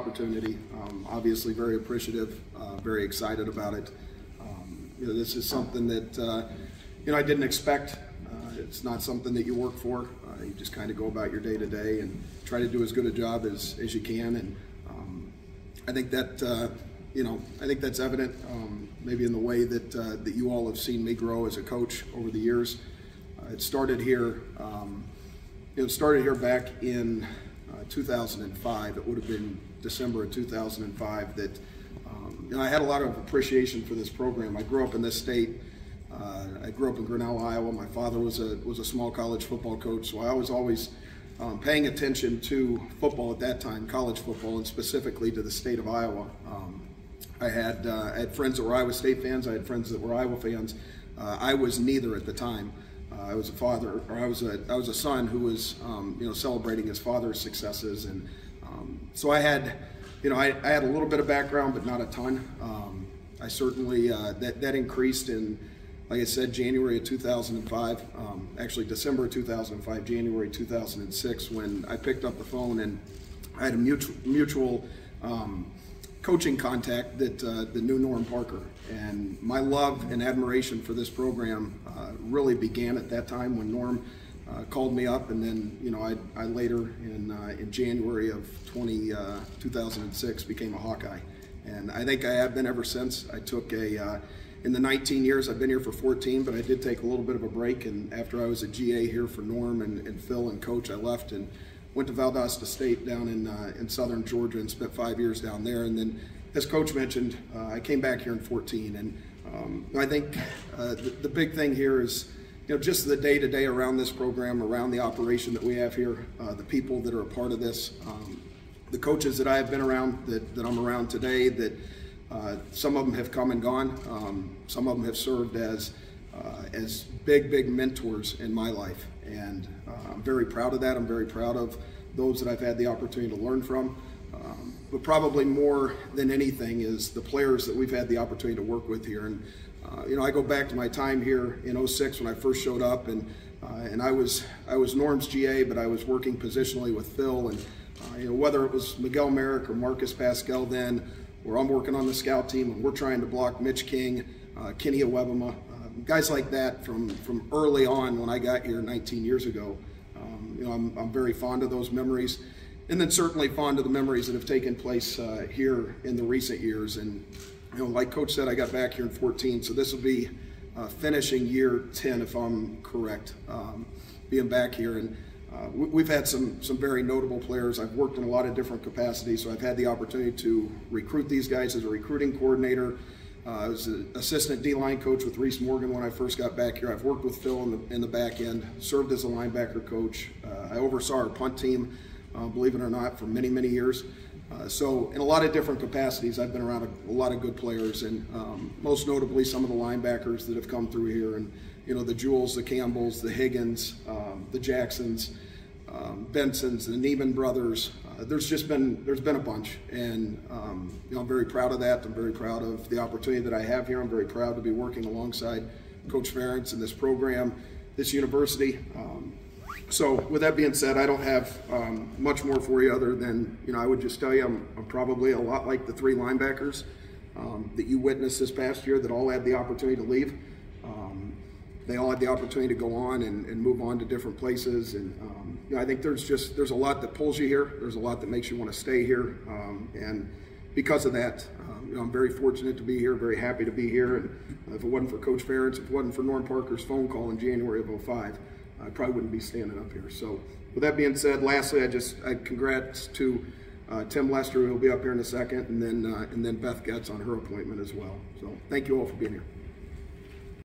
opportunity. Obviously very appreciative, very excited about it. This is something that I didn't expect. It's not something that you work for. You just kind of go about your day to day and try to do as good a job as you can. And I think that I think that's evident maybe in the way that you all have seen me grow as a coach over the years. It started here. It started here back in 2005. It would have been December of 2005 that I had a lot of appreciation for this program. I grew up in this state. I grew up in Grinnell, Iowa. My father was a small college football coach, so I was always paying attention to football at that time, college football, and specifically to the state of Iowa. I had friends that were Iowa State fans. I had friends that were Iowa fans. I was neither at the time. I was a father, or I was a son who was celebrating his father's successes, and so I had I had a little bit of background, but not a ton. I certainly that increased in, like I said, January of 2005, actually December of 2005, January 2006, when I picked up the phone and I had a mutual coaching contact that knew Norm Parker. And my love and admiration for this program really began at that time when Norm called me up, and then I later in January of 2006 became a Hawkeye. And I think I have been ever since. I took in the 19 years, I've been here for 14, but I did take a little bit of a break, and after I was a GA here for Norm and Phil and Coach, I left and went to Valdosta State down in southern Georgia and spent 5 years down there. And then, as Coach mentioned, I came back here in 14, and I think the big thing here is just the day-to-day around this program, around the operation that we have here, the people that are a part of this, the coaches that I have been around, that I'm around today, that some of them have come and gone. Some of them have served as big mentors in my life, and I'm very proud of that. I'm very proud of those that I've had the opportunity to learn from. But probably more than anything is the players that we've had the opportunity to work with here. And I go back to my time here in '06 when I first showed up, and I was Norm's GA, but I was working positionally with Phil, and whether it was Miguel Merrick or Marcus Pascal then, where I'm working on the scout team and we're trying to block Mitch King, Kenny Awebama, guys like that from early on when I got here 19 years ago. I'm very fond of those memories, and then certainly fond of the memories that have taken place here in the recent years. And like Coach said, I got back here in 14, so this will be finishing year 10 if I'm correct, being back here. And we've had some very notable players. I've worked in a lot of different capacities, so I've had the opportunity to recruit these guys as a recruiting coordinator. I was an assistant D-line coach with Reese Morgan when I first got back here. I've worked with Phil in the back end, served as a linebacker coach. I oversaw our punt team, believe it or not, for many years. So in a lot of different capacities, I've been around a lot of good players, and most notably some of the linebackers that have come through here, and the Jewels, the Campbells, the Higgins, the Jacksons, Bensons, the Neiman brothers. There's been a bunch, and I'm very proud of that. I'm very proud of the opportunity that I have here. I'm very proud to be working alongside Coach Ferentz in this program, this university. So with that being said, I don't have much more for you other than I would just tell you I'm probably a lot like the three linebackers that you witnessed this past year that all had the opportunity to leave. They all had the opportunity to go on and move on to different places, and I think there's a lot that pulls you here. There's a lot that makes you want to stay here, and because of that, I'm very fortunate to be here, very happy to be here. And if it wasn't for Coach Ferentz, if it wasn't for Norm Parker's phone call in January of '05, I probably wouldn't be standing up here. So with that being said, lastly, I congrats to Tim Lester, who will be up here in a second, and then Beth Getz on her appointment as well. So thank you all for being here.